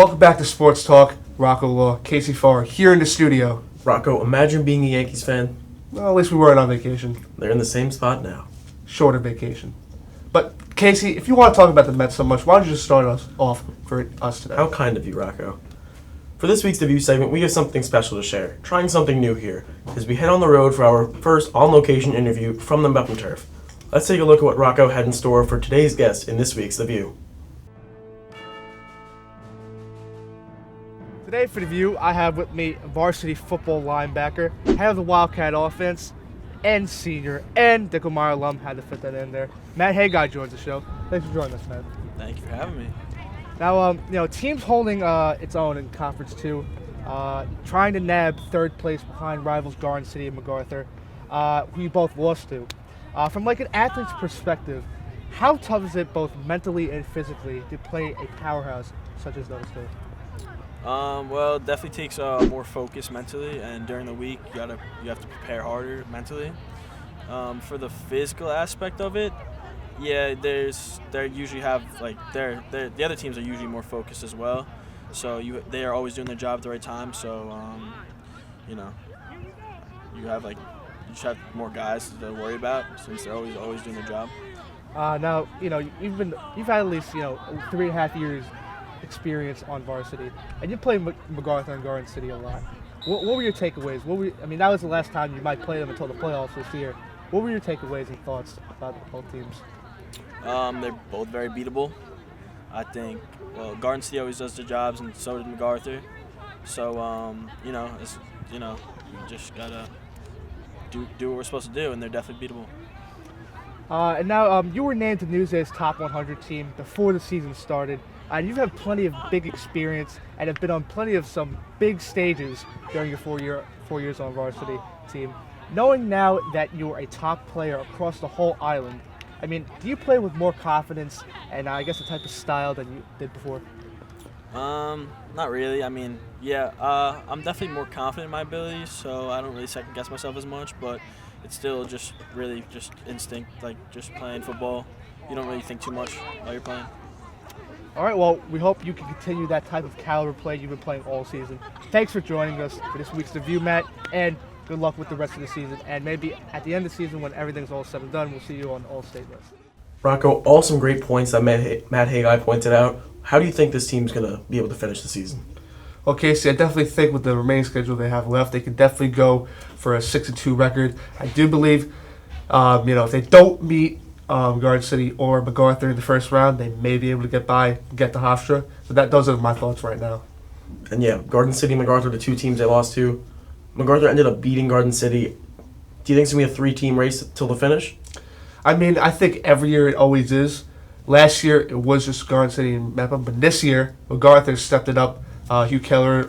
welcome back to Sports Talk. Rocco Law, Casey Fahrer here in the studio. Rocco, imagine being a Yankees fan. Well, at least we weren't on vacation. They're in the same spot now. Shorter vacation. But, Casey, if you want to talk about the Mets so much, why don't you just start us off for us today? How kind of you, Rocco. For this week's debut segment, we have something special to share. Trying something new here, as we head on the road for our first on-location interview from the Bellmore Turf. Let's take a look at what Rocco had in store for today's guest in this week's The View. Today for The View, I have with me varsity football linebacker, head of the Wildcat offense, and senior, and Dickelmeyer alum, had to fit that in there. Matt Hegi joins the show. Thanks for joining us, Matt. Thank you for having me. Now, teams holding its own in Conference 2, trying to nab third place behind rivals Garden City and MacArthur, who you both lost to. From like an athlete's perspective, how tough is it both mentally and physically to play a powerhouse such as those two? Well, it definitely takes more focus mentally, and during the week you have to prepare harder mentally. For the physical aspect of it, yeah, the other teams are usually more focused as well. So they are always doing their job at the right time. So you just have more guys to worry about since they're always doing their job. Now, you've had at least 3.5 years experience on varsity, and you played MacArthur and Garden City a lot. What were your takeaways? That was the last time you might play them until the playoffs this year. What were your takeaways and thoughts about both teams? They're both very beatable. I think, Garden City always does their jobs, and so did MacArthur. So, we just gotta do what we're supposed to do, and they're definitely beatable. And now, you were named to Newsday's top 100 team before the season started. You've had plenty of big experience and have been on plenty of some big stages during your 4 years on varsity team. Knowing now that you're a top player across the whole island, do you play with more confidence and I guess the type of style than you did before? Not really. I'm definitely more confident in my abilities, so I don't really second guess myself as much, but it's still just really just instinct, like just playing football. You don't really think too much while you're playing. All right, well, we hope you can continue that type of caliber play you've been playing all season. Thanks for joining us for this week's review, Matt, and good luck with the rest of the season. And maybe at the end of the season, when everything's all said and done, we'll see you on all-state list. Rocco, all some great points that Matt Hegi pointed out. How do you think this team's going to be able to finish the season? Well, Casey, I definitely think with the remaining schedule they have left, they can definitely go for a 6-2 record. I do believe, if they don't meet Garden City or MacArthur in the first round, they may be able to get to Hofstra. So those are my thoughts right now. And yeah, Garden City and MacArthur, the two teams they lost to. MacArthur ended up beating Garden City. Do you think it's going to be a 3-team race till the finish? I think every year it always is. Last year it was just Garden City and Mepham, but this year MacArthur stepped it up. Hugh Keller,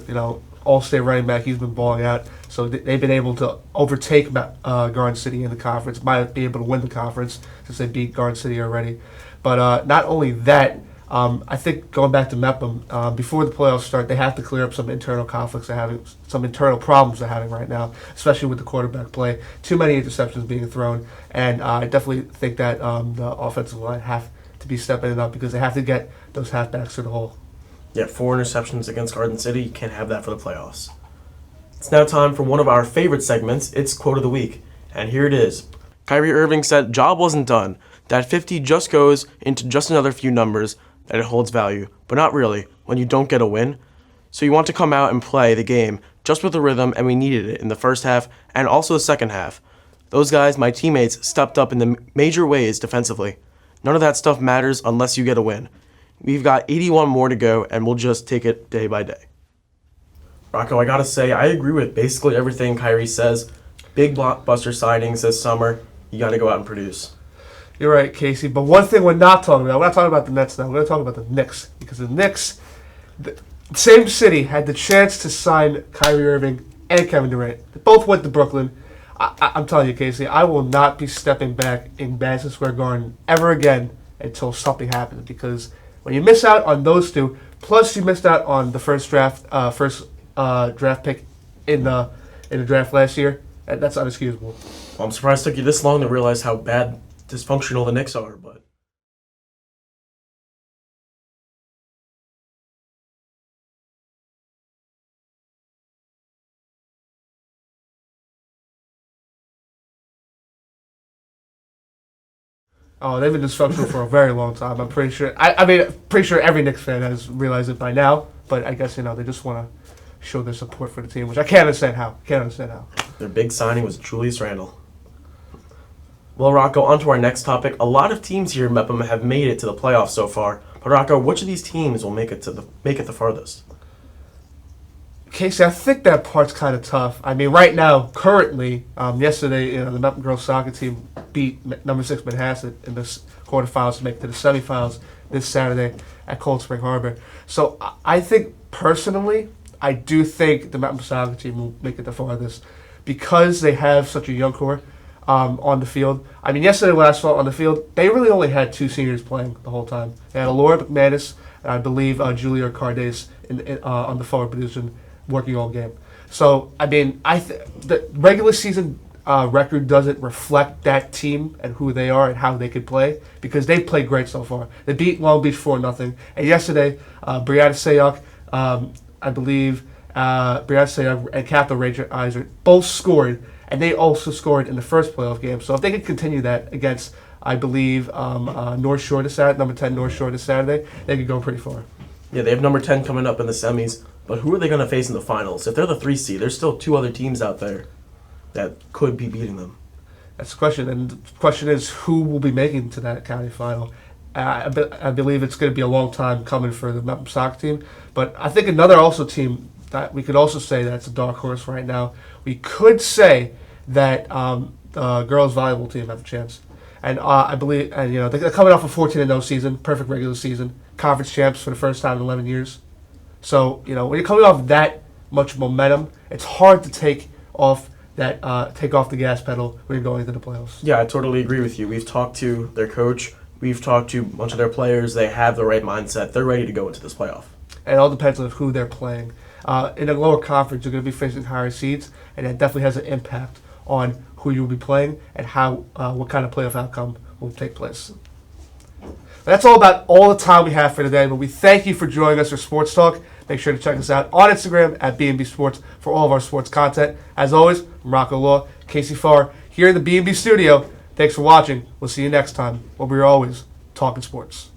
all-state running back, he's been balling out. So they've been able to overtake Garden City in the conference, might be able to win the conference since they beat Garden City already. But not only that, I think going back to Mepham, before the playoffs start, they have to clear up some internal conflicts they're having, some internal problems they're having right now, especially with the quarterback play. Too many interceptions being thrown, and I definitely think that the offensive line have to be stepping it up because they have to get those halfbacks to the hole. Yeah, 4 interceptions against Garden City. You can't have that for the playoffs. It's now time for one of our favorite segments. It's Quote of the Week. And here it is. Kyrie Irving said, "Job wasn't done. That 50 just goes into just another few numbers, that it holds value. But not really, when you don't get a win. So you want to come out and play the game just with the rhythm, and we needed it in the first half and also the second half. Those guys, my teammates, stepped up in the major ways defensively. None of that stuff matters unless you get a win. We've got 81 more to go, and we'll just take it day by day." Rocco, I gotta say, I agree with basically everything Kyrie says. Big blockbuster signings this summer. You gotta go out and produce. You're right, Casey. But one thing we're not talking about, we're not talking about the Nets now. We're going to talk about the Knicks. Because the Knicks, the same city, had the chance to sign Kyrie Irving and Kevin Durant. They both went to Brooklyn. I'm telling you, Casey, I will not be stepping back in Madison Square Garden ever again until something happens. Because when you miss out on those two, plus you missed out on the first draft pick in the draft last year, that's unexcusable. Well, I'm surprised it took you this long to realize how dysfunctional the Knicks are, but Oh, they've been dysfunctional for a very long time. I'm pretty sure. I mean, pretty sure every Knicks fan has realized it by now. But I guess they just want to show their support for the team, which I can't understand how. Their big signing was Julius Randle. Well, Rocco, on to our next topic. A lot of teams here in Mepham have made it to the playoffs so far. But Rocco, which of these teams will make it the farthest? Casey, I think that part's kind of tough. I mean, right now, currently, yesterday, the Mepham girls soccer team beat number 6 Manhasset in the quarterfinals to make it to the semifinals this Saturday at Cold Spring Harbor. So I think, personally, I do think the Mepham soccer team will make it the farthest because they have such a young core on the field. I mean, yesterday when I saw it on the field, they really only had 2 seniors playing the whole time. They had Laura McManus and I believe Julia Cardes on the forward position working all game. So, I mean, the regular season record doesn't reflect that team and who they are and how they could play because they've played great so far. They beat Long Beach 4-0. And yesterday, Brianna Sayok, I believe, Brianna Sayok and Catherine Rachel Iser both scored, and they also scored in the first playoff game. So if they could continue that against, I believe, North Shore this Saturday, number 10 North Shore this Saturday, they could go pretty far. Yeah, they have number 10 coming up in the semis, but who are they going to face in the finals? If they're the 3 seed, there's still 2 other teams out there that could be beating them. That's the question, and the question is who will be making it to that county final. I believe it's going to be a long time coming for the Mepham soccer team, but I think another also team that we could also say that's a dark horse right now, we could say that the girls volleyball team have a chance. And I believe, and they're coming off a 14-0 season, perfect regular season, conference champs for the first time in 11 years. So when you're coming off that much momentum, it's hard to take off the gas pedal when you're going into the playoffs. Yeah, I totally agree with you. We've talked to their coach, we've talked to a bunch of their players. They have the right mindset. They're ready to go into this playoff. And it all depends on who they're playing. In a lower conference, you're going to be facing higher seeds, and that definitely has an impact on who you'll be playing and how what kind of playoff outcome will take place. That's all about all the time we have for today, but we thank you for joining us for Sports Talk. Make sure to check us out on Instagram at BMB Sports for all of our sports content. As always, I'm Rocco Law, Casey Fahrer, here in the BMB studio. Thanks for watching. We'll see you next time, where we're always talking sports.